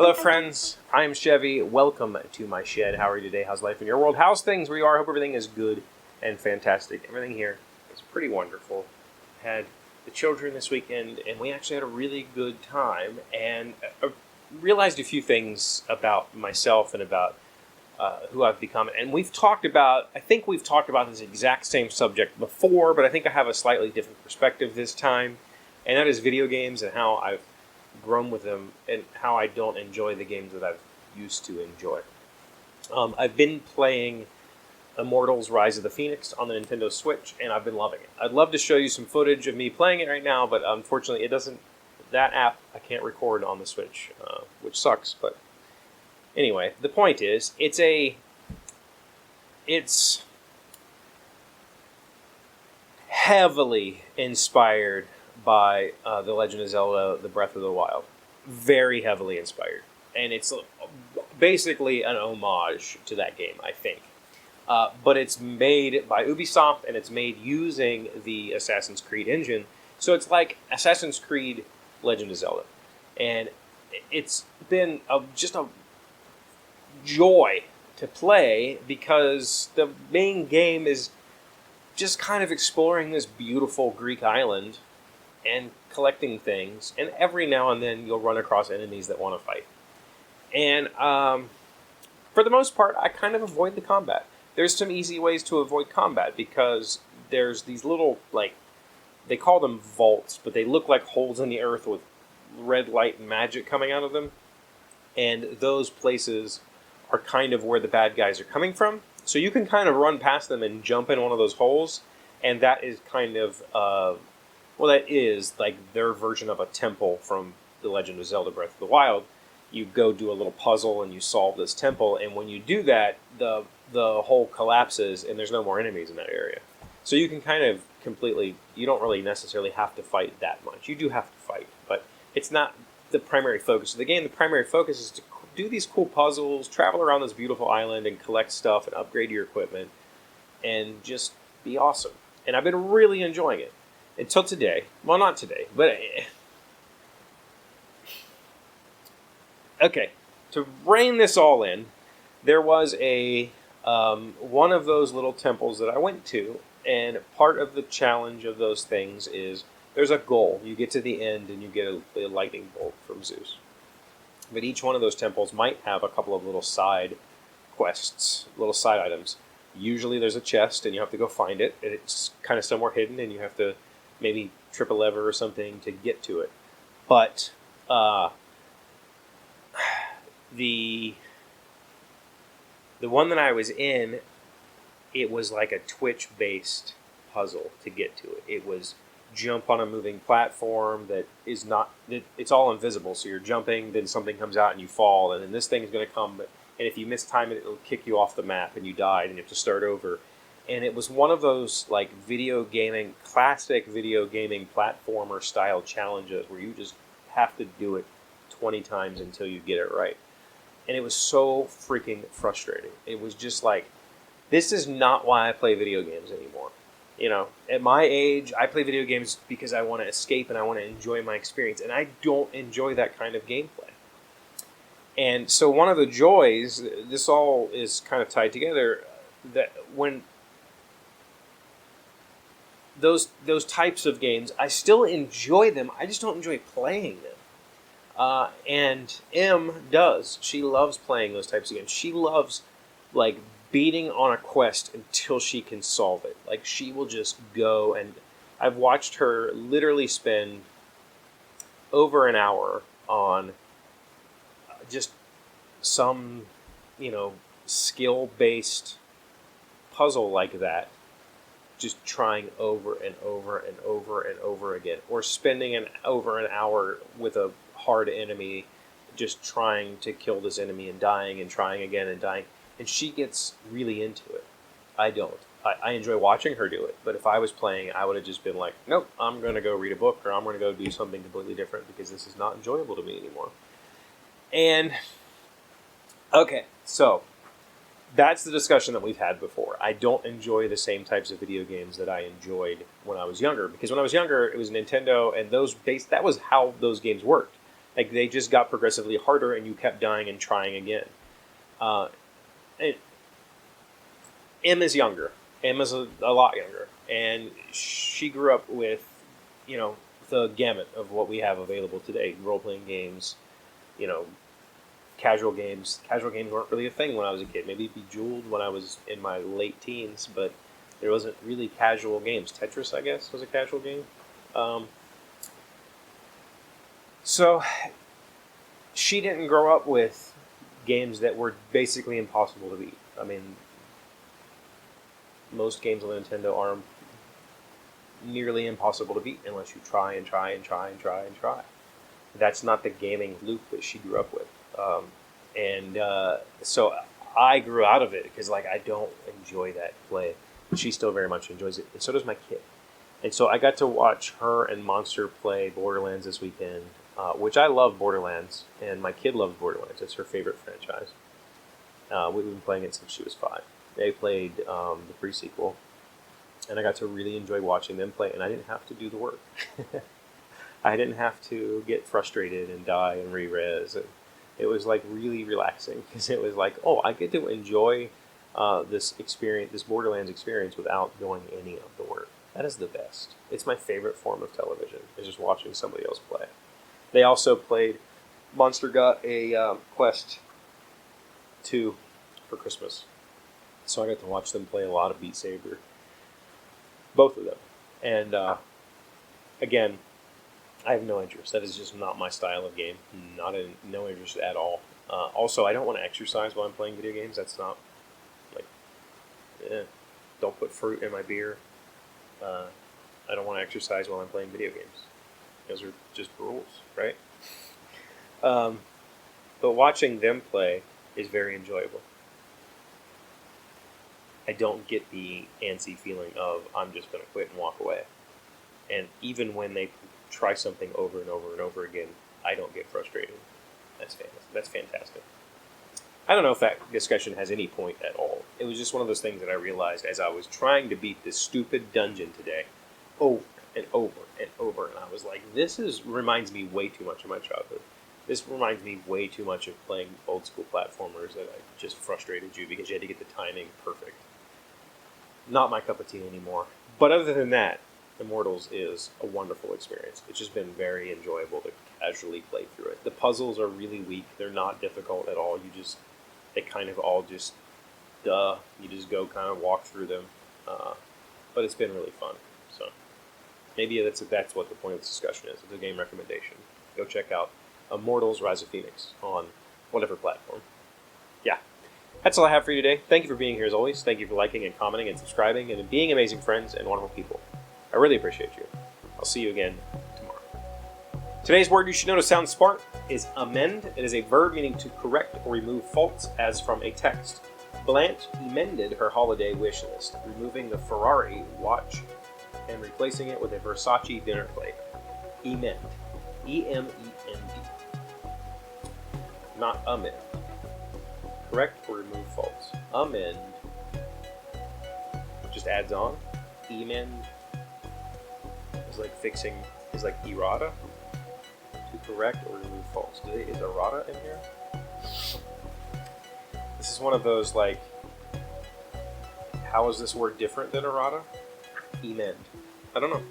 Hello, friends. I'm Chevee. Welcome to my shed. How are you today? How's life in your world? How's things where you are? I hope everything is good and fantastic. Everything here is pretty wonderful. Had the children this weekend, and we actually had a really good time. And realized a few things about myself and about who I've become. And I think we've talked about this exact same subject before, but I think I have a slightly different perspective this time. And that is video games and how I've grown with them and how I don't enjoy the games that I've used to enjoy. I've been playing Immortals Rise of the Fenyx on the Nintendo Switch, and I've been loving it. I'd love to show you some footage of me playing it right now, but unfortunately that app I can't record on the Switch, which sucks. But anyway, the point is, it's heavily inspired by The Legend of Zelda, The Breath of the Wild. Very heavily inspired. And it's basically an homage to that game, I think. But it's made by Ubisoft, and it's made using the Assassin's Creed engine. So it's like Assassin's Creed Legend of Zelda. And it's been just a joy to play because the main game is just kind of exploring this beautiful Greek island and collecting things, and every now and then you'll run across enemies that want to fight. And for the most part, I kind of avoid the combat. There's some easy ways to avoid combat because there's these little, they call them vaults, but they look like holes in the earth with red light and magic coming out of them. And those places are kind of where the bad guys are coming from. So you can kind of run past them and jump in one of those holes, and that is kind of that is like their version of a temple from The Legend of Zelda Breath of the Wild. You go do a little puzzle and you solve this temple, and when you do that, the hole collapses and there's no more enemies in that area. So you can kind of you don't really necessarily have to fight that much. You do have to fight, but it's not the primary focus of the game. The primary focus is to do these cool puzzles, travel around this beautiful island and collect stuff and upgrade your equipment and just be awesome. And I've been really enjoying it. Until today. Well, not today, but... Okay, to rein this all in, there was one of those little temples that I went to, and part of the challenge of those things is there's a goal. You get to the end and you get a lightning bolt from Zeus. But each one of those temples might have a couple of little side quests, little side items. Usually there's a chest and you have to go find it, and it's kind of somewhere hidden, and you have to maybe trip a lever or something to get to it. But the one that I was in, it was like a Twitch-based puzzle to get to it. It was jump on a moving platform that is not... It's all invisible, so you're jumping, then something comes out and you fall, and then this thing is going to come, and if you mistime it, it'll kick you off the map, and you died, and you have to start over. And it was one of those classic video gaming platformer style challenges where you just have to do it 20 times until you get it right. And it was so freaking frustrating. It was just like, this is not why I play video games anymore. You know, at my age, I play video games because I want to escape and I want to enjoy my experience. And I don't enjoy that kind of gameplay. And so one of the joys, this all is kind of tied together, that when those types of games, I still enjoy them. I just don't enjoy playing them. And M does. She loves playing those types of games. She loves, beating on a quest until she can solve it. She will just go, and I've watched her literally spend over an hour on just some, skill-based puzzle like that, just trying over and over and over and over again, or spending over an hour with a hard enemy, just trying to kill this enemy and dying and trying again and dying, and she gets really into it. I don't. I enjoy watching her do it, but if I was playing, I would have just been like, nope, I'm going to go read a book, or I'm going to go do something completely different because this is not enjoyable to me anymore. And, okay, so that's the discussion that we've had before. I don't enjoy the same types of video games that I enjoyed when I was younger, because when I was younger, it was Nintendo, and that was how those games worked. Like, they just got progressively harder, and you kept dying and trying again. And M is younger. M is a lot younger, and she grew up with, the gamut of what we have available today: role-playing games, you know, casual games. Casual games weren't really a thing when I was a kid. Maybe Bejeweled when I was in my late teens, but there wasn't really casual games. Tetris, I guess, was a casual game. So she didn't grow up with games that were basically impossible to beat. I mean, most games on Nintendo are nearly impossible to beat unless you try and try and try and try and try. That's not the gaming loop that she grew up with. So I grew out of it because, I don't enjoy that play. She still very much enjoys it, and so does my kid. And so I got to watch her and Monster play Borderlands this weekend, which I love Borderlands, and my kid loves Borderlands. It's her favorite franchise. We've been playing it since she was 5. They played the pre-sequel, and I got to really enjoy watching them play, and I didn't have to do the work. I didn't have to get frustrated and die and re-res. It was really relaxing because it was I get to enjoy this experience, this Borderlands experience, without doing any of the work. That is the best. It's my favorite form of television, is just watching somebody else play. They also played, Monster got a Quest 2 for Christmas. So I got to watch them play a lot of Beat Saber. Both of them. And again, I have no interest. That is just not my style of game. No interest at all. Also, I don't want to exercise while I'm playing video games. That's not, don't put fruit in my beer. I don't want to exercise while I'm playing video games. Those are just rules, right? But watching them play is very enjoyable. I don't get the antsy feeling of, I'm just going to quit and walk away. And even when they try something over and over and over again, I don't get frustrated. That's fantastic. I don't know if that discussion has any point at all. It was just one of those things that I realized as I was trying to beat this stupid dungeon today, over and over and over, and I was like, reminds me way too much of my childhood. This reminds me way too much of playing old school platformers that I just frustrated you because you had to get the timing perfect. Not my cup of tea anymore. But other than that, Immortals is a wonderful experience. It's just been very enjoyable to casually play through it. The puzzles are really weak. They're not difficult at all. They kind of all just, you just go kind of walk through them. But it's been really fun. So maybe that's what the point of this discussion is. It's a game recommendation. Go check out Immortals Rise of Fenyx on whatever platform. Yeah. That's all I have for you today. Thank you for being here as always. Thank you for liking and commenting and subscribing and being amazing friends and wonderful people. I really appreciate you. I'll see you again tomorrow. Today's word you should know to sound smart is amend. It is a verb meaning to correct or remove faults, as from a text. Blanche amended her holiday wish list, removing the Ferrari watch and replacing it with a Versace dinner plate. Emend. E-M-E-N-D. Not amend. Correct or remove faults. Amend just adds on. Emend is like fixing, is like errata. To correct or remove faults. Is errata in here? This is one of those how is this word different than errata? Emend. I don't know.